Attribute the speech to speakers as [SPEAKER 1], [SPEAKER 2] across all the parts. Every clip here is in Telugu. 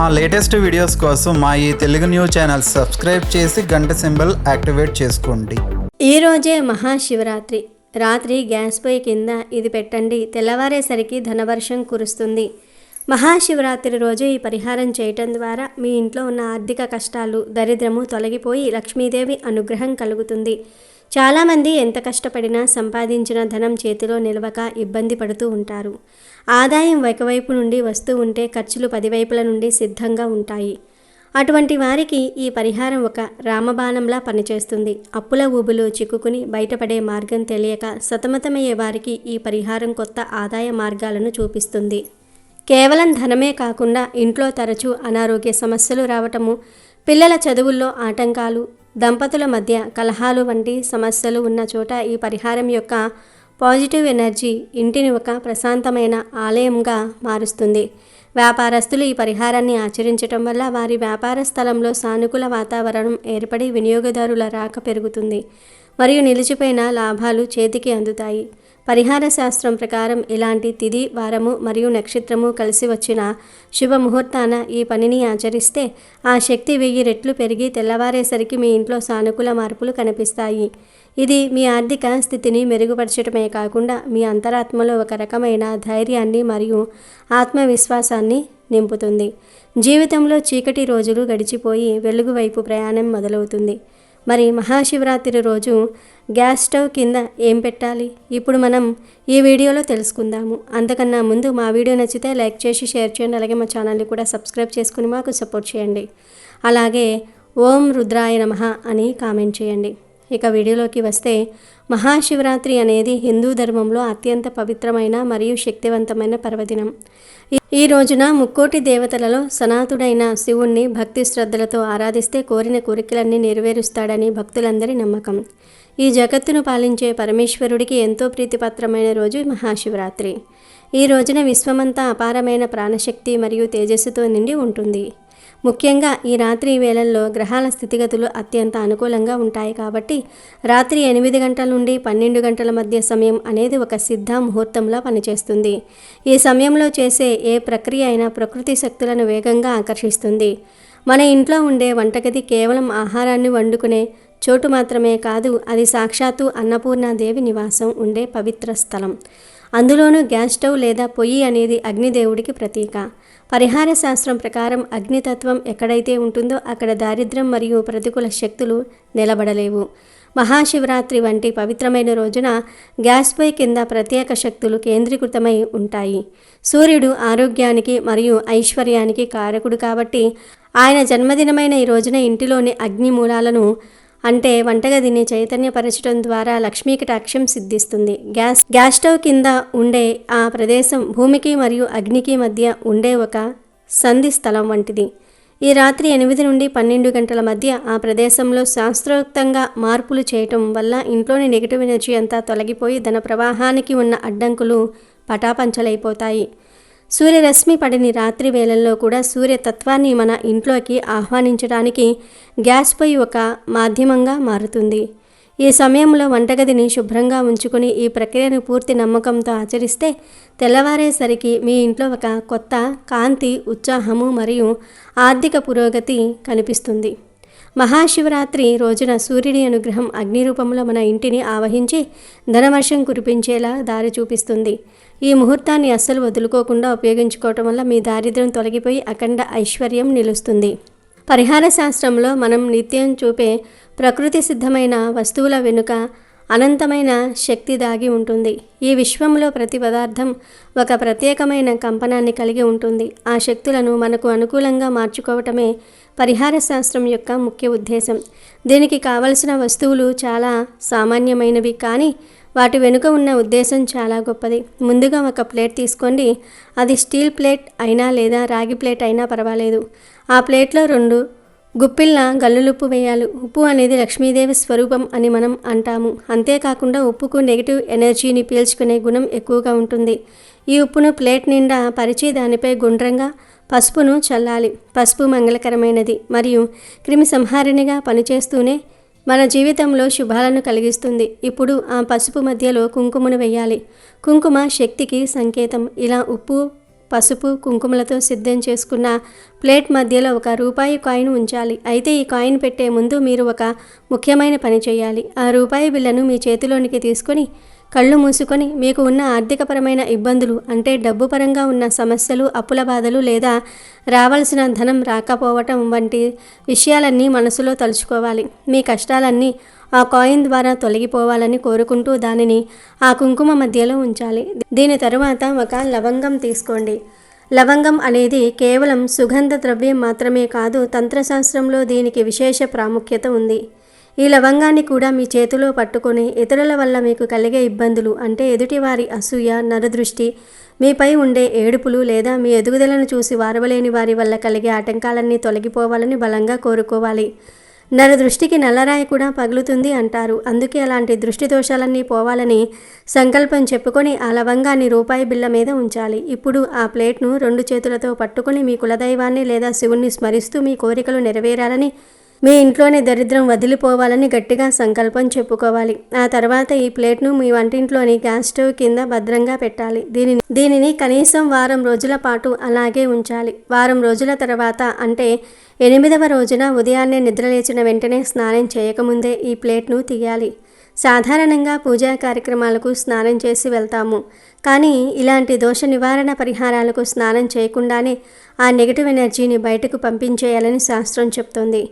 [SPEAKER 1] మా లేటెస్ట్ వీడియోస్ కోసం మా ఈ తెలుగు న్యూస్ ఛానల్ సబ్స్క్రైబ్ చేసి గంట సింబల్ యాక్టివేట్ చేసుకోండి.
[SPEAKER 2] ఈరోజే మహాశివరాత్రి. రాత్రి గ్యాస్ పొయ్యి కింద ఇది పెట్టండి, తెల్లవారేసరికి ధనవర్షం కురుస్తుంది. మహాశివరాత్రి రోజు ఈ పరిహారం చేయటం ద్వారా మీ ఇంట్లో ఉన్న ఆర్థిక కష్టాలు, దరిద్రము తొలగిపోయి లక్ష్మీదేవి అనుగ్రహం కలుగుతుంది. చాలామంది ఎంత కష్టపడినా సంపాదించిన ధనం చేతిలో నిలవక ఇబ్బంది పడుతూ ఉంటారు. ఆదాయం ఒకవైపు నుండి వస్తూ ఉంటే ఖర్చులు 10 వైపుల నుండి సిద్ధంగా ఉంటాయి. అటువంటి వారికి ఈ పరిహారం ఒక రామబాణంలా పనిచేస్తుంది. అప్పుల ఊబులు చిక్కుకుని బయటపడే మార్గం తెలియక సతమతమయ్యే వారికి ఈ పరిహారం కొత్త ఆదాయ మార్గాలను చూపిస్తుంది. కేవలం ధనమే కాకుండా ఇంట్లో తరచూ అనారోగ్య సమస్యలు రావటము, పిల్లల చదువుల్లో ఆటంకాలు, దంపతుల మధ్య కలహాలు వంటి సమస్యలు ఉన్న చోట ఈ పరిహారం యొక్క పాజిటివ్ ఎనర్జీ ఇంటిని ఒక ప్రశాంతమైన ఆలయంగా మారుస్తుంది. వ్యాపారస్తులు ఈ పరిహారాన్ని ఆచరించటం వల్ల వారి వ్యాపార స్థలంలో సానుకూల వాతావరణం ఏర్పడి వినియోగదారుల రాక పెరుగుతుంది మరియు నిలిచిపోయిన లాభాలు చేతికి అందుతాయి. పరిహార శాస్త్రం ప్రకారం ఇలాంటి తిథి, వారము మరియు నక్షత్రము కలిసి వచ్చిన శుభముహూర్తాన ఈ పనిని ఆచరిస్తే ఆ శక్తి 1000 రెట్లు పెరిగి తెల్లవారేసరికి మీ ఇంట్లో సానుకూల మార్పులు కనిపిస్తాయి. ఇది మీ ఆర్థిక స్థితిని మెరుగుపరచడమే కాకుండా మీ అంతరాత్మలో ఒక రకమైన ధైర్యాన్ని మరియు ఆత్మవిశ్వాసాన్ని నింపుతుంది. జీవితంలో చీకటి రోజులు గడిచిపోయి వెలుగు వైపు ప్రయాణం మొదలవుతుంది. మరి మహాశివరాత్రి రోజు గ్యాస్ స్టవ్ కింద ఏం పెట్టాలి? ఇప్పుడు మనం ఈ వీడియోలో తెలుసుకుందాము. అంతకన్నా ముందు మా వీడియో నచ్చితే లైక్ చేసి షేర్ చేయండి. అలాగే మా ఛానల్ని కూడా సబ్స్క్రైబ్ చేసుకుని మాకు సపోర్ట్ చేయండి. అలాగే ఓం రుద్రాయ నమః అని కామెంట్ చేయండి. ఇక వీడియోలోకి వస్తే, మహాశివరాత్రి అనేది హిందూ ధర్మంలో అత్యంత పవిత్రమైన మరియు శక్తివంతమైన పర్వదినం. ఈ రోజున ముక్కోటి దేవతలలో సనాతుడైన శివుణ్ణి భక్తి శ్రద్ధలతో ఆరాధిస్తే కోరిన కోరికలన్నీ నెరవేరుస్తాడని భక్తులందరి నమ్మకం. ఈ జగత్తును పాలించే పరమేశ్వరుడికి ఎంతో ప్రీతిపాత్రమైన రోజు మహాశివరాత్రి. ఈ రోజున విశ్వమంతా అపారమైన ప్రాణశక్తి మరియు తేజస్సుతో నిండి ఉంటుంది. ముఖ్యంగా ఈ రాత్రి వేళల్లో గ్రహాల స్థితిగతులు అత్యంత అనుకూలంగా ఉంటాయి కాబట్టి రాత్రి 8 గంటల నుండి 12 గంటల మధ్య సమయం అనేది ఒక సిద్ధ ముహూర్తంలా పనిచేస్తుంది. ఈ సమయంలో చేసే ఏ ప్రక్రియ అయినా ప్రకృతి శక్తులను వేగంగా ఆకర్షిస్తుంది. మన ఇంట్లో ఉండే వంటగది కేవలం ఆహారాన్ని వండుకునే చోటు మాత్రమే కాదు, అది సాక్షాత్తు అన్నపూర్ణాదేవి నివాసం ఉండే పవిత్ర స్థలం. అందులోనూ గ్యాస్ స్టవ్ లేదా పొయ్యి అనేది అగ్నిదేవుడికి ప్రతీక. పరిహార శాస్త్రం ప్రకారం అగ్నితత్వం ఎక్కడైతే ఉంటుందో అక్కడ దారిద్ర్యం మరియు ప్రతికూల శక్తులు నిలబడలేవు. మహాశివరాత్రి వంటి పవిత్రమైన రోజున గ్యాస్ పొయ్యి కింద ప్రత్యేక శక్తులు కేంద్రీకృతమై ఉంటాయి. సూర్యుడు ఆరోగ్యానికి మరియు ఐశ్వర్యానికి కారకుడు కాబట్టి ఆయన జన్మదినమైన ఈ రోజున ఇంటిలోని అగ్ని మూలాలను అంటే వంటగదిని చైతన్యపరచడం ద్వారా లక్ష్మీ కటాక్షం సిద్ధిస్తుంది. గ్యాస్ స్టవ్ కింద ఉండే ఆ ప్రదేశం భూమికి మరియు అగ్నికి మధ్య ఉండే ఒక సంధి స్థలం వంటిది. ఈ రాత్రి 8 నుండి 12 గంటల మధ్య ఆ ప్రదేశంలో శాస్త్రోక్తంగా మార్పులు చేయటం వల్ల ఇంట్లోని నెగిటివ్ ఎనర్జీ అంతా తొలగిపోయి ధన ప్రవాహానికి ఉన్న అడ్డంకులు పటాపంచలైపోతాయి. సూర్యరశ్మి పడని రాత్రి వేళల్లో కూడా సూర్యతత్వాన్ని మన ఇంట్లోకి ఆహ్వానించడానికి గ్యాస్ పొయ్యి ఒక మాధ్యమంగా మారుతుంది. ఈ సమయంలో వంటగదిని శుభ్రంగా ఉంచుకొని ఈ ప్రక్రియను పూర్తి నమ్మకంతో ఆచరిస్తే తెల్లవారేసరికి మీ ఇంట్లో ఒక కొత్త కాంతి, ఉత్సాహము మరియు ఆర్థిక పురోగతి కనిపిస్తుంది. మహాశివరాత్రి రోజున సూర్యుడి అనుగ్రహం అగ్ని రూపంలో మన ఇంటిని ఆవహించి ధనవర్షం కురిపించేలా దారి చూపిస్తుంది. ఈ ముహూర్తాన్ని అస్సలు వదులుకోకుండా ఉపయోగించుకోవటం వల్ల మీ దారిద్ర్యం తొలగిపోయి అఖండ ఐశ్వర్యం నిలుస్తుంది. పరిహార శాస్త్రంలో మనం నిత్యం చూపే ప్రకృతి సిద్ధమైన వస్తువుల వెనుక అనంతమైన శక్తి దాగి ఉంటుంది. ఈ విశ్వంలో ప్రతి పదార్థం ఒక ప్రత్యేకమైన కంపనాన్ని కలిగి ఉంటుంది. ఆ శక్తులను మనకు అనుకూలంగా మార్చుకోవటమే పరిహార శాస్త్రం యొక్క ముఖ్య ఉద్దేశం. దీనికి కావలసిన వస్తువులు చాలా సామాన్యమైనవి, కానీ వాటి వెనుక ఉన్న ఉద్దేశం చాలా గొప్పది. ముందుగా ఒక ప్లేట్ తీసుకోండి. అది స్టీల్ ప్లేట్ అయినా లేదా రాగి ప్లేట్ అయినా పర్వాలేదు. ఆ ప్లేట్లో 2 గుప్పిళ్ళ గల్లులుప్పు వేయాలి. ఉప్పు అనేది లక్ష్మీదేవి స్వరూపం అని మనం అంటాము. అంతేకాకుండా ఉప్పుకు నెగిటివ్ ఎనర్జీని పీల్చుకునే గుణం ఎక్కువగా ఉంటుంది. ఈ ఉప్పును ప్లేట్ నిండా పరిచి దానిపై గుండ్రంగా పసుపును చల్లాలి. పసుపు మంగళకరమైనది మరియు క్రిమి సంహారిణిగా పనిచేస్తూనే మన జీవితంలో శుభాలను కలిగిస్తుంది. ఇప్పుడు ఆ పసుపు మధ్యలో కుంకుమను వేయాలి. కుంకుమ శక్తికి సంకేతం. ఇలా ఉప్పు పసుపు కుంకుమలతో సిద్ధం చేసుకున్న ప్లేట్ మధ్యలో ఒక రూపాయి కాయిన్ ఉంచాలి. అయితే ఈ కాయిన్ పెట్టే ముందు మీరు ఒక ముఖ్యమైన పని చేయాలి. ఆ రూపాయి బిళ్ళను మీ చేతిలోనికి తీసుకొని కళ్ళు మూసుకొని మీకు ఉన్న ఆర్థికపరమైన ఇబ్బందులు అంటే డబ్బు పరంగా ఉన్న సమస్యలు, అప్పుల బాధలు లేదా రావాల్సిన ధనం రాకపోవటం వంటి విషయాలన్నీ మనసులో తలుచుకోవాలి. మీ కష్టాలన్నీ ఆ కాయిన్ ద్వారా తొలగిపోవాలని కోరుకుంటూ దానిని ఆ కుంకుమ మధ్యలో ఉంచాలి. దీని తరువాత ఒక లవంగం తీసుకోండి. లవంగం అనేది కేవలం సుగంధ ద్రవ్యం మాత్రమే కాదు, తంత్రశాస్త్రంలో దీనికి విశేష ప్రాముఖ్యత ఉంది. ఈ లవంగాన్ని కూడా మీ చేతిలో పట్టుకొని ఇతరుల వల్ల మీకు కలిగే ఇబ్బందులు అంటే ఎదుటివారి అసూయ, నరదృష్టి, మీపై ఉండే ఏడుపులు లేదా మీ ఎదుగుదలను చూసి వారవలేని వారి వల్ల కలిగే ఆటంకాలన్నీ తొలగిపోవాలని బలంగా కోరుకోవాలి. నరదృష్టికి నల్లరాయి కూడా పగులుతుంది అంటారు. అందుకే అలాంటి దృష్టి దోషాలన్నీ పోవాలని సంకల్పం చెప్పుకొని ఆ లవంగాన్ని రూపాయి బిళ్ళ మీద ఉంచాలి. ఇప్పుడు ఆ ప్లేట్ను 2 చేతులతో పట్టుకొని మీ కులదైవాన్ని లేదా శివుణ్ణి స్మరిస్తూ మీ కోరికలు నెరవేరాలని, మీ ఇంట్లోని దరిద్రం వదిలిపోవాలని గట్టిగా సంకల్పం చెప్పుకోవాలి. ఆ తర్వాత ఈ ప్లేట్ను మీ వంటింట్లోని గ్యాస్ స్టవ్ కింద భద్రంగా పెట్టాలి. దీనిని కనీసం వారం రోజుల పాటు అలాగే ఉంచాలి. వారం రోజుల తర్వాత అంటే 8వ రోజున ఉదయాన్నే నిద్రలేచిన వెంటనే స్నానం చేయకముందే ఈ ప్లేట్ను తీయాలి. సాధారణంగా పూజా కార్యక్రమాలకు స్నానం చేసి వెళ్తాము, కానీ ఇలాంటి దోష నివారణ పరిహారాలకు స్నానం చేయకుండానే ఆ నెగిటివ్ ఎనర్జీని బయటకు పంపించేయాలని శాస్త్రం చెప్తోంది.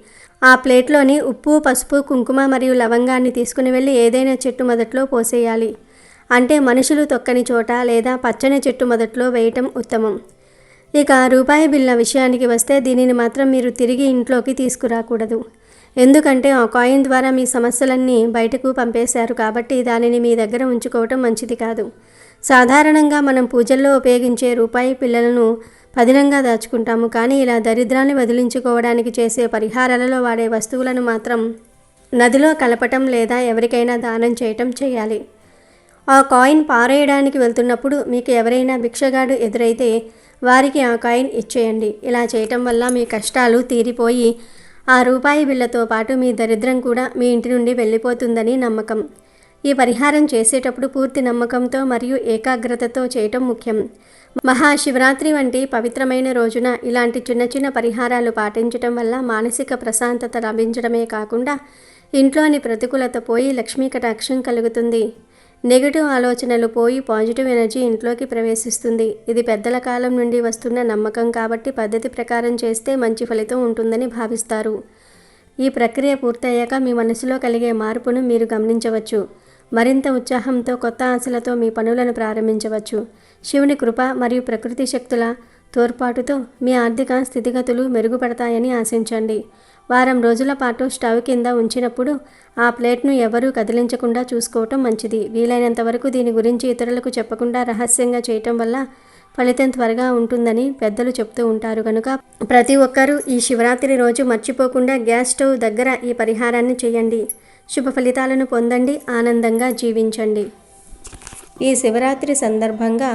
[SPEAKER 2] ఆ ప్లేట్లోని ఉప్పు, పసుపు, కుంకుమ మరియు లవంగాన్ని తీసుకుని వెళ్ళి ఏదైనా చెట్టు మొదట్లో పోసేయాలి. అంటే మనుషులు తొక్కని చోట లేదా పచ్చని చెట్టు మొదట్లో వేయటం ఉత్తమం. ఇక రూపాయి బిళ్ళ విషయానికి వస్తే దీనిని మాత్రం మీరు తిరిగి ఇంట్లోకి తీసుకురాకూడదు. ఎందుకంటే ఆ కాయిన్ ద్వారా మీ సమస్యలన్నీ బయటకు పంపేశారు కాబట్టి దానిని మీ దగ్గర ఉంచుకోవటం మంచిది కాదు. సాధారణంగా మనం పూజల్లో ఉపయోగించే రూపాయి బిళ్ళలను పదిలంగా దాచుకుంటాము, కానీ ఇలా దరిద్రాన్ని వదిలించుకోవడానికి చేసే పరిహారాలలో వాడే వస్తువులను మాత్రం నదిలో కలపటం లేదా ఎవరికైనా దానం చేయటం చేయాలి. ఆ కాయిన్ పారేయడానికి వెళ్తున్నప్పుడు మీకు ఎవరైనా భిక్షగాడు ఎదురైతే వారికి ఆ కాయిన్ ఇచ్చేయండి. ఇలా చేయటం వల్ల మీ కష్టాలు తీరిపోయి ఆ రూపాయి బిళ్ళతో పాటు మీ దరిద్రం కూడా మీ ఇంటి నుండి వెళ్ళిపోతుందని నమ్మకం. ఈ పరిహారం చేసేటప్పుడు పూర్తి నమ్మకంతో మరియు ఏకాగ్రతతో చేయటం ముఖ్యం. మహాశివరాత్రి వంటి పవిత్రమైన రోజున ఇలాంటి చిన్న చిన్న పరిహారాలు పాటించటం వల్ల మానసిక ప్రశాంతత లభించడమే కాకుండా ఇంట్లోని ప్రతికూలత పోయి లక్ష్మీ కటాక్షం కలుగుతుంది. నెగిటివ్ ఆలోచనలు పోయి పాజిటివ్ ఎనర్జీ ఇంట్లోకి ప్రవేశిస్తుంది. ఇది పెద్దల కాలం నుండి వస్తున్న నమ్మకం కాబట్టి పద్ధతి ప్రకారం చేస్తే మంచి ఫలితం ఉంటుందని భావిస్తారు. ఈ ప్రక్రియ పూర్తయ్యాక మీ మనసులో కలిగే మార్పును మీరు గమనించవచ్చు. మరింత ఉత్సాహంతో కొత్త ఆశలతో మీ పనులను ప్రారంభించవచ్చు. శివుని కృప మరియు ప్రకృతి శక్తుల తోడ్పాటుతో మీ ఆర్థిక స్థితిగతులు మెరుగుపడతాయని ఆశించండి. వారం రోజుల పాటు స్టవ్ కింద ఉంచినప్పుడు ఆ ప్లేట్ను ఎవరూ కదిలించకుండా చూసుకోవటం మంచిది. వీలైనంత వరకు దీని గురించి ఇతరులకు చెప్పకుండా రహస్యంగా చేయటం వల్ల ఫలితం త్వరగా ఉంటుందని పెద్దలు చెప్తూ ఉంటారు. కనుక ప్రతి ఒక్కరూ ఈ శివరాత్రి రోజు మర్చిపోకుండా గ్యాస్ స్టవ్ దగ్గర ఈ పరిహారాన్ని చేయండి. శుభ ఫలితాలను పొందండి, ఆనందంగా జీవించండి. ఈ శివరాత్రి సందర్భంగా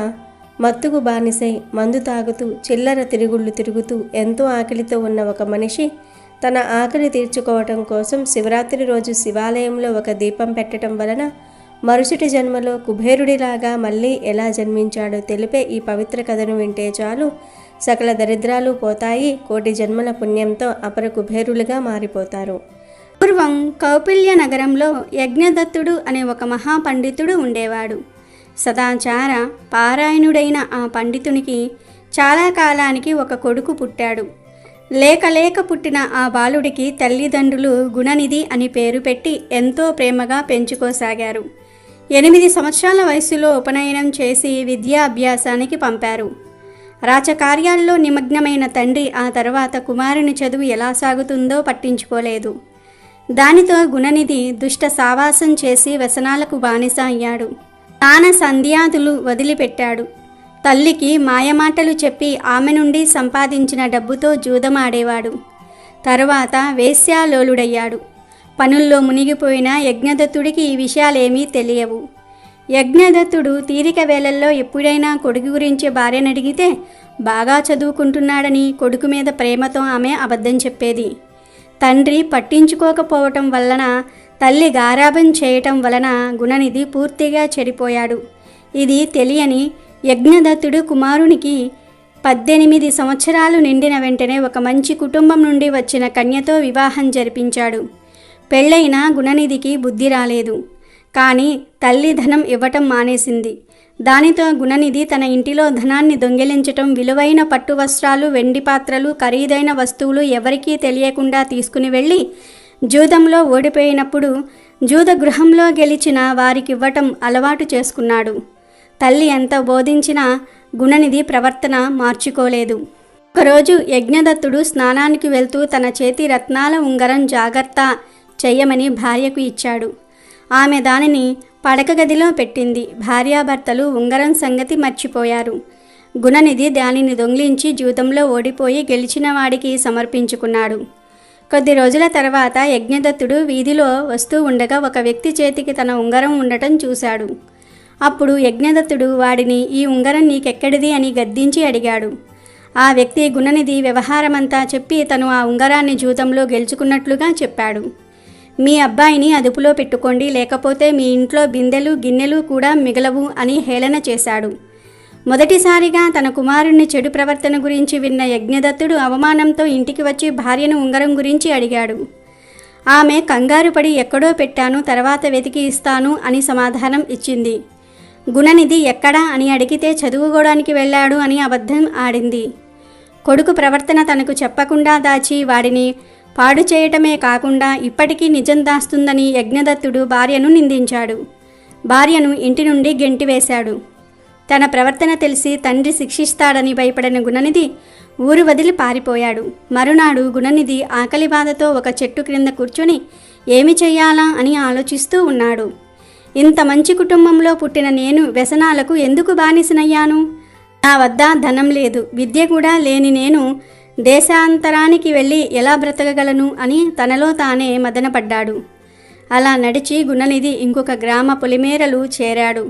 [SPEAKER 2] మత్తుకు బానిసై మందు తాగుతూ చిల్లర తిరుగుళ్ళు తిరుగుతూ ఎంతో ఆకలితో ఉన్న ఒక మనిషి తన ఆకలి తీర్చుకోవటం కోసం శివరాత్రి రోజు శివాలయంలో ఒక దీపం పెట్టడం వలన మరుసటి జన్మలో కుబేరుడిలాగా మళ్ళీ ఎలా జన్మించాడో తెలిపే ఈ పవిత్ర కథను వింటే చాలు సకల దరిద్రాలు పోతాయి. కోటి జన్మల పుణ్యంతో అపర కుబేరులుగా మారిపోతారు. పూర్వం కౌపిల్య నగరంలో యజ్ఞదత్తుడు అనే ఒక మహాపండితుడు ఉండేవాడు. సదాచార పారాయణుడైన ఆ పండితునికి చాలా కాలానికి ఒక కొడుకు పుట్టాడు. లేక పుట్టిన ఆ బాలుడికి తల్లిదండ్రులు గుణనిధి అని పేరు పెట్టి ఎంతో ప్రేమగా పెంచుకోసాగారు. 8 సంవత్సరాల వయసులో ఉపనయనం చేసి విద్యాభ్యాసానికి పంపారు. రాజకార్యాల్లో నిమగ్నమైన తండ్రి ఆ తర్వాత కుమారుని చదువు ఎలా సాగుతుందో పట్టించుకోలేదు. దానితో గుణనిధి దుష్ట సావాసం చేసి వ్యసనాలకు బానిస అయ్యాడు. స్నాన సంధ్యాదులు వదిలిపెట్టాడు. తల్లికి మాయమాటలు చెప్పి ఆమె నుండి సంపాదించిన డబ్బుతో జూదమాడేవాడు. తరువాత వేశ్యాలోలుడయ్యాడు. పనుల్లో మునిగిపోయిన యజ్ఞదత్తుడికి ఈ విషయాలేమీ తెలియవు. యజ్ఞదత్తుడు తీరిక వేళల్లో ఎప్పుడైనా కొడుకు గురించి భార్యను అడిగితే బాగా చదువుకుంటున్నాడని కొడుకు మీద ప్రేమతో ఆమె అబద్ధం చెప్పేది. తండ్రి పట్టించుకోకపోవటం వలన, తల్లి గారాబం చేయటం వలన గుణనిధి పూర్తిగా చెడిపోయాడు. ఇది తెలియని యజ్ఞదత్తుడు కుమారునికి 18 సంవత్సరాలు నిండిన వెంటనే ఒక మంచి కుటుంబం నుండి వచ్చిన కన్యతో వివాహం జరిపించాడు. పెళ్ళైన గుణనిధికి బుద్ధి రాలేదు. కానీ తల్లి ధనం ఇవ్వటం మానేసింది. దానితో గుణనిధి తన ఇంటిలో ధనాన్ని దొంగిలించటం, విలువైన పట్టు వస్త్రాలు, వెండి పాత్రలు, ఖరీదైన వస్తువులు ఎవరికీ తెలియకుండా తీసుకుని వెళ్ళి జూదంలో ఓడిపోయినప్పుడు జూద గృహంలో గెలిచిన వారికివ్వటం అలవాటు చేసుకున్నాడు. తల్లి ఎంత బోధించినా గుణనిధి ప్రవర్తన మార్చుకోలేదు. ఒకరోజు యజ్ఞదత్తుడు స్నానానికి వెళ్తూ తన చేతి రత్నాల ఉంగరం జాగ్రత్త చెయ్యమని భార్యకు ఇచ్చాడు. ఆమె దానిని పడక గదిలో పెట్టింది. భార్యాభర్తలు ఉంగరం సంగతి మర్చిపోయారు. గుణనిధి దానిని దొంగిలించి జూదంలో ఓడిపోయి గెలిచిన వాడికి సమర్పించుకున్నాడు. కొద్ది రోజుల తర్వాత యజ్ఞదత్తుడు వీధిలో వస్తూ ఉండగా ఒక వ్యక్తి చేతికి తన ఉంగరం ఉండటం చూశాడు. అప్పుడు యజ్ఞదత్తుడు వాడిని, ఈ ఉంగరం నీకెక్కడిది అని గద్దించి అడిగాడు. ఆ వ్యక్తి గుణనిధి వ్యవహారమంతా చెప్పి తను ఆ ఉంగరాన్ని జూదంలో గెలుచుకున్నట్లుగా చెప్పాడు. మీ అబ్బాయిని అదుపులో పెట్టుకోండి, లేకపోతే మీ ఇంట్లో బిందెలు గిన్నెలు కూడా మిగలవు అని హేళన చేశాడు. మొదటిసారిగా తన కుమారుని చెడు ప్రవర్తన గురించి విన్న యజ్ఞదత్తుడు అవమానంతో ఇంటికి వచ్చి భార్యను ఉంగరం గురించి అడిగాడు. ఆమె కంగారు పడి ఎక్కడో పెట్టాను, తర్వాత వెతికి ఇస్తాను అని సమాధానం ఇచ్చింది. గుణనిధి ఎక్కడా అని అడిగితే చదువుకోవడానికి వెళ్ళాడు అని అబద్ధం ఆడింది. కొడుకు ప్రవర్తన తనకు చెప్పకుండా దాచి వాడిని పాడు చేయటమే కాకుండా ఇప్పటికీ నిజం దాస్తుందని యజ్ఞదత్తుడు భార్యను నిందించాడు. భార్యను ఇంటి నుండి గెంటివేశాడు. తన ప్రవర్తన తెలిసి తండ్రి శిక్షిస్తాడని భయపడిన గుణనిధి ఊరు వదిలి పారిపోయాడు. మరునాడు గుణనిధి ఆకలి బాధతో ఒక చెట్టు క్రింద కూర్చొని ఏమి చెయ్యాలా అని ఆలోచిస్తూ ఉన్నాడు. ఇంత మంచి కుటుంబంలో పుట్టిన నేను వ్యసనాలకు ఎందుకు బానిసనయ్యాను? నా వద్ద ధనం లేదు, విద్య కూడా లేని నేను దేశాంతరానికి వెళ్ళి ఎలా బ్రతకగలను అని తనలో తానే మదనపడ్డాడు. అలా నడిచి గుణనిధి ఇంకొక గ్రామ పొలిమేరలు చేరాడు.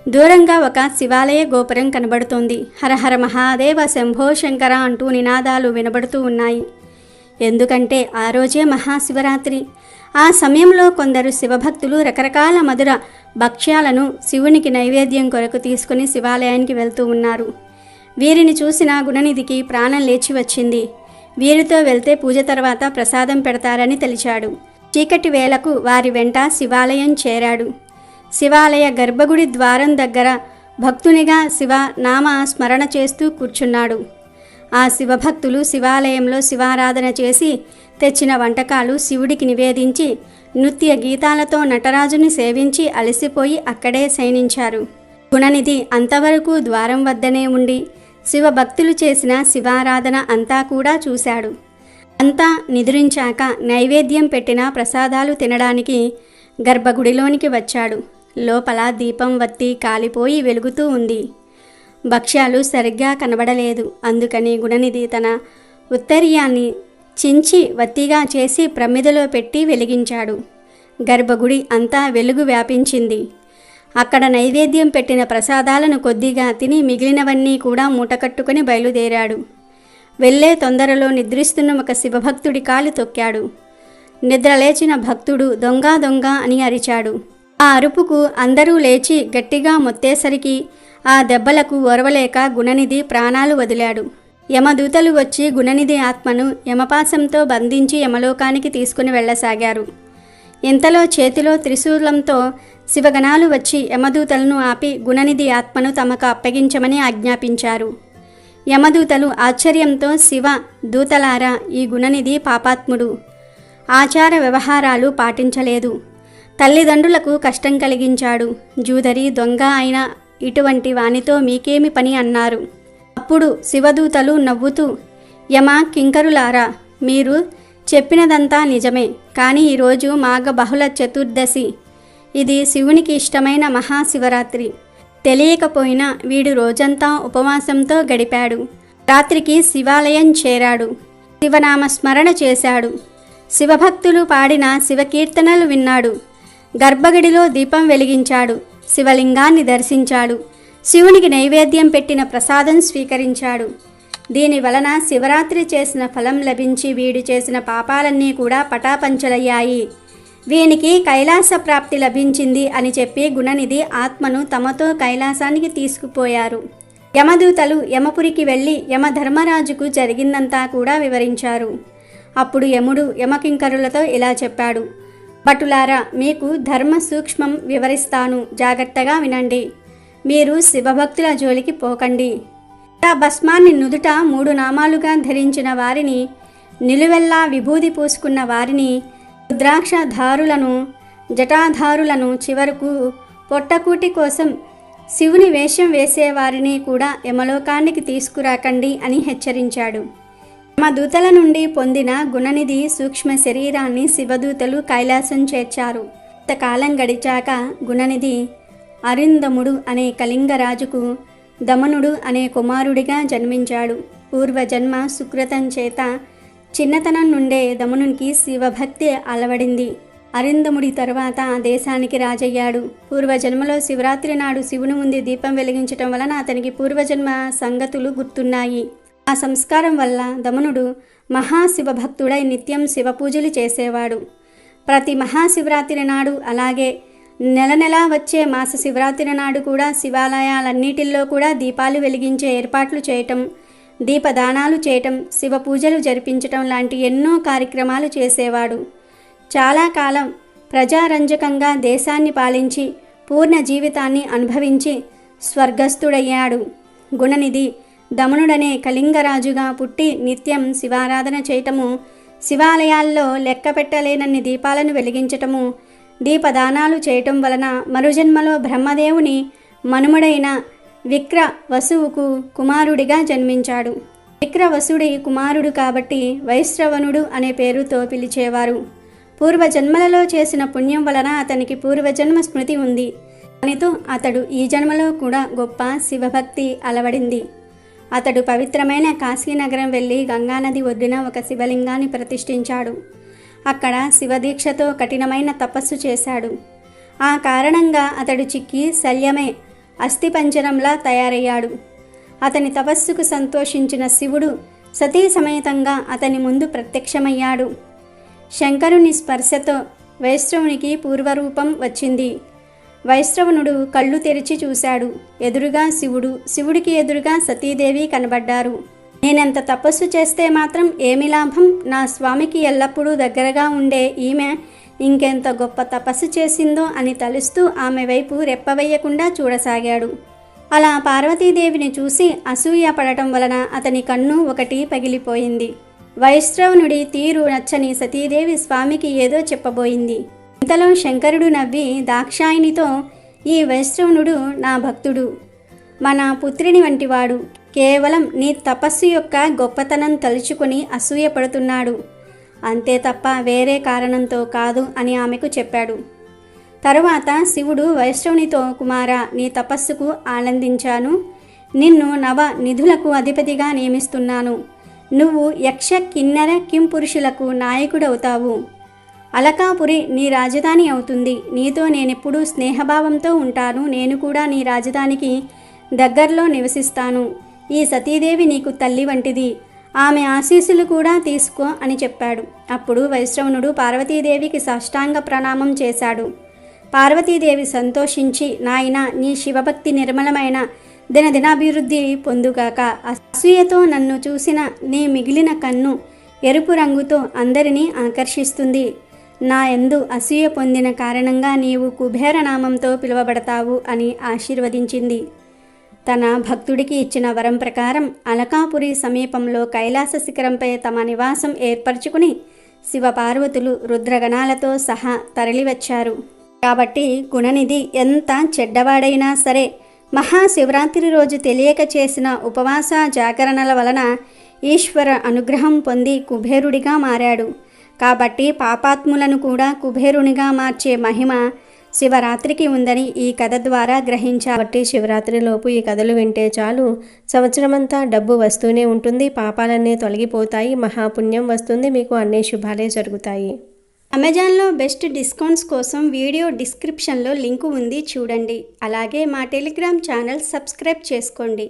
[SPEAKER 2] దూరంగా ఒక శివాలయ గోపురం కనబడుతోంది. హరహర మహాదేవ శంభో శంకర అంటూ నినాదాలు వినబడుతూ ఉన్నాయి. ఎందుకంటే ఆ రోజే మహాశివరాత్రి. ఆ సమయంలో కొందరు శివభక్తులు రకరకాల మధుర భక్ష్యాలను శివునికి నైవేద్యం కొరకు తీసుకుని శివాలయానికి వెళ్తూ ఉన్నారు. వీరిని చూసిన గుణనిధికి ప్రాణం లేచి వచ్చింది. వీరితో వెళ్తే పూజ తర్వాత ప్రసాదం పెడతారని తెలిచాడు. చీకటి వేళకు వారి వెంట శివాలయం చేరాడు. శివాలయ గర్భగుడి ద్వారం దగ్గర భక్తునిగా శివ నామ స్మరణ చేస్తూ కూర్చున్నాడు. ఆ శివభక్తులు శివాలయంలో శివారాధన చేసి తెచ్చిన వంటకాలు శివుడికి నివేదించి నృత్య గీతాలతో నటరాజుని సేవించి అలసిపోయి అక్కడే శయనించారు. గుణనిధి అంతవరకు ద్వారం వద్దనే ఉండి శివభక్తులు చేసిన శివారాధన అంతా కూడా చూశాడు. అంతా నిద్రించాక నైవేద్యం పెట్టిన ప్రసాదాలు తినడానికి గర్భగుడిలోనికి వచ్చాడు. లోపల దీపం వత్తి కాలిపోయి వెలుగుతూ ఉంది. భక్ష్యాలు సరిగ్గా కనబడలేదు. అందుకని గుణనిధి తన ఉత్తరీయాన్ని చించి వత్తిగా చేసి ప్రమిదలో పెట్టి వెలిగించాడు. గర్భగుడి అంతా వెలుగు వ్యాపించింది. అక్కడ నైవేద్యం పెట్టిన ప్రసాదాలను కొద్దిగా తిని మిగిలినవన్నీ కూడా మూటకట్టుకుని బయలుదేరాడు. వెళ్ళే తొందరలో నిద్రిస్తున్న ఒక శివభక్తుడి కాలు తొక్కాడు. నిద్రలేచిన భక్తుడు దొంగ దొంగ అని అరిచాడు. ఆ అరుపుకు అందరూ లేచి గట్టిగా మొత్తేసరికి ఆ దెబ్బలకు ఓర్వలేక గుణనిధి ప్రాణాలు వదిలాడు. యమదూతలు వచ్చి గుణనిధి ఆత్మను యమపాశంతో బంధించి యమలోకానికి తీసుకుని వెళ్ళసాగారు. ఇంతలో చేతిలో త్రిశూలంతో శివగణాలు వచ్చి యమదూతలను ఆపి గుణనిధి ఆత్మను తమకు అప్పగించమని ఆజ్ఞాపించారు. యమదూతలు ఆశ్చర్యంతో, శివ దూతలారా, ఈ గుణనిధి పాపాత్ముడు, ఆచార వ్యవహారాలు పాటించలేదు, తల్లిదండ్రులకు కష్టం కలిగించాడు, జూదరి దొంగ అయిన ఇటువంటి వానితో మీకేమి పని అన్నారు. అప్పుడు శివదూతలు నవ్వుతూ, యమ కింకరులారా, మీరు చెప్పినదంతా నిజమే, కానీ ఈరోజు మాఘ బహుళ చతుర్దశి, ఇది శివునికి ఇష్టమైన మహాశివరాత్రి. తెలియకపోయినా వీడు రోజంతా ఉపవాసంతో గడిపాడు. రాత్రికి శివాలయం చేరాడు. శివనామ స్మరణ చేశాడు. శివభక్తులు పాడిన శివకీర్తనలు విన్నాడు. గర్భగుడిలో దీపం వెలిగించాడు. శివలింగాన్ని దర్శించాడు. శివునికి నైవేద్యం పెట్టిన ప్రసాదం స్వీకరించాడు. దీని వలన శివరాత్రి చేసిన ఫలం లభించి వీడు చేసిన పాపాలన్నీ కూడా పటాపంచలయ్యాయి. వీనికి కైలాస ప్రాప్తి లభించింది అని చెప్పి గుణనిధి ఆత్మను తమతో కైలాసానికి తీసుకుపోయారు. యమదూతలు యమపురికి వెళ్ళి యమధర్మరాజుకు జరిగిందంతా కూడా వివరించారు. అప్పుడు యముడు యమకింకరులతో ఇలా చెప్పాడు: భటులారా, మీకు ధర్మ సూక్ష్మం వివరిస్తాను, జాగ్రత్తగా వినండి. మీరు శివభక్తుల జోలికి పోకండి. ఆ భస్మాన్ని నుదుట 3 నామాలుగా ధరించిన వారిని, నిలువెల్లా విభూది పూసుకున్న వారిని, రుద్రాక్షధారులను, జటాధారులను, చివరకు పొట్టకూటి కోసం శివుని వేషం వేసేవారిని కూడా యమలోకానికి తీసుకురాకండి అని హెచ్చరించాడు. యమదూతల నుండి పొందిన గుణనిధి సూక్ష్మ శరీరాన్ని శివదూతలు కైలాసం చేర్చారు. కొంతకాలం గడిచాక గుణనిధి అరిందముడు అనే కళింగరాజుకు దమనుడు అనే కుమారుడిగా జన్మించాడు. పూర్వజన్మ సుకృతం చేత చిన్నతనం నుండే దమనునికి శివభక్తి అలవడింది. అరిందముడి తరువాత దేశానికి రాజయ్యాడు. పూర్వజన్మలో శివరాత్రి నాడు శివుని ముందు దీపం వెలిగించటం వలన అతనికి పూర్వజన్మ సంగతులు గుర్తున్నాయి. ఆ సంస్కారం వల్ల దమనుడు మహాశివభక్తుడై నిత్యం శివపూజలు చేసేవాడు. ప్రతి మహాశివరాత్రి నాడు, అలాగే నెల నెలా వచ్చే మాస శివరాత్రి నాడు కూడా శివాలయాలన్నిటిల్లో కూడా దీపాలు వెలిగించే ఏర్పాట్లు చేయటం, దీపదానాలు చేయటం, శివపూజలు జరిపించటం లాంటి ఎన్నో కార్యక్రమాలు చేసేవాడు. చాలా కాలం ప్రజారంజకంగా దేశాన్ని పాలించి పూర్ణ జీవితాన్ని అనుభవించి స్వర్గస్థుడయ్యాడు. గుణనిధి దమనుడనే కళింగరాజుగా పుట్టి నిత్యం శివారాధన చేయటము, శివాలయాల్లో లెక్క పెట్టలేనన్ని దీపాలను వెలిగించటము, దీపదానాలు చేయటం వలన మరుజన్మలో బ్రహ్మదేవుని మనుమడైన విక్ర వసువుకు కుమారుడిగా జన్మించాడు. విక్రవసుడి కుమారుడు కాబట్టి వైశ్రవణుడు అనే పేరుతో పిలిచేవారు. పూర్వజన్మలలో చేసిన పుణ్యం వలన అతనికి పూర్వజన్మ స్మృతి ఉంది. దానితో అతడు ఈ జన్మలో కూడా గొప్ప శివభక్తి అలవడింది. అతడు పవిత్రమైన కాశీనగరం వెళ్ళి గంగానది ఒడ్డున ఒక శివలింగాన్ని ప్రతిష్ఠించాడు. అక్కడ శివదీక్షతో కఠినమైన తపస్సు చేశాడు. ఆ కారణంగా అతడు చిక్కి శల్యమే అస్థిపంజరంలా తయారయ్యాడు. అతని తపస్సుకు సంతోషించిన శివుడు సతీ సమేతంగా అతని ముందు ప్రత్యక్షమయ్యాడు. శంకరుని స్పర్శతో వైశ్రవునికి పూర్వరూపం వచ్చింది. వైశ్రవణుడు కళ్ళు తెరిచి చూశాడు. ఎదురుగా శివుడు, శివుడికి ఎదురుగా సతీదేవి కనబడ్డారు. నేనెంత తపస్సు చేస్తే మాత్రం ఏమి లాభం? నా స్వామికి ఎల్లప్పుడూ దగ్గరగా ఉండే ఈమె ఇంకెంత గొప్ప తపస్సు చేసిందో అని తలుస్తూ ఆమె వైపు రెప్పవేయకుండా చూడసాగాడు. అలా పార్వతీదేవిని చూసి అసూయ పడటం వలన అతని కన్ను ఒకటి పగిలిపోయింది. వైశ్రవణుడి తీరు నచ్చని సతీదేవి స్వామికి ఏదో చెప్పబోయింది. ఇంతలో శంకరుడు నవ్వి దాక్షాయినితో, ఈ వైశ్రవణుడు నా భక్తుడు, మన పుత్రిని వంటివాడు. కేవలం నీ తపస్సు యొక్క గొప్పతనం తలుచుకొని అసూయపడుతున్నాడు, అంతే తప్ప వేరే కారణంతో కాదు అని ఆమెకు చెప్పాడు. తరువాత శివుడు వైశ్రవునితో, కుమారా, నీ తపస్సుకు ఆనందించాను. నిన్ను నవ నిధులకు అధిపతిగా నియమిస్తున్నాను. నువ్వు యక్ష కిన్నెర కింపురుషులకు నాయకుడవుతావు. అలకాపురి నీ రాజధాని అవుతుంది. నీతో నేనెప్పుడూ స్నేహభావంతో ఉంటాను. నేను కూడా నీ రాజధానికి దగ్గరలో నివసిస్తాను. ఈ సతీదేవి నీకు తల్లి వంటిది. ఆమె ఆశీస్సులు కూడా తీసుకో అని చెప్పాడు. అప్పుడు వైశ్రవణుడు పార్వతీదేవికి సాష్టాంగ ప్రణామం చేశాడు. పార్వతీదేవి సంతోషించి, నాయనా, నీ శివభక్తి నిర్మలమైన దినదినాభివృద్ధి పొందుగాక. అసూయతో నన్ను చూసిన నీ మిగిలిన కన్ను ఎరుపు రంగుతో అందరినీ ఆకర్షిస్తుంది. నా యందు అసూయ పొందిన కారణంగా నీవు కుబేర నామంతో పిలువబడతావు అని ఆశీర్వదించింది. తన భక్తుడికి ఇచ్చిన వరం ప్రకారం అలకాపురి సమీపంలో కైలాస శిఖరంపై తమ నివాసం ఏర్పరచుకుని శివపార్వతులు రుద్రగణాలతో సహా తరలివచ్చారు. కాబట్టి గుణనిధి ఎంత చెడ్డవాడైనా సరే మహాశివరాత్రి రోజు తెలియక చేసిన ఉపవాస జాగరణల వలన ఈశ్వర అనుగ్రహం పొంది కుబేరుడిగా మారాడు. కాబట్టి పాపాత్ములను కూడా కుబేరునిగా మార్చే మహిమ శివరాత్రికి ఉందని ఈ కథ ద్వారా గ్రహించారు.
[SPEAKER 3] కాబట్టి శివరాత్రిలోపు ఈ కథలు వింటే చాలు, సంవత్సరమంతా డబ్బు వస్తూనే ఉంటుంది, పాపాలన్నీ తొలగిపోతాయి, మహాపుణ్యం వస్తుంది, మీకు అన్ని శుభాలే జరుగుతాయి.
[SPEAKER 2] అమెజాన్లో బెస్ట్ డిస్కౌంట్స్ కోసం వీడియో డిస్క్రిప్షన్లో లింకు ఉంది, చూడండి. అలాగే మా టెలిగ్రామ్ ఛానల్ సబ్స్క్రైబ్ చేసుకోండి.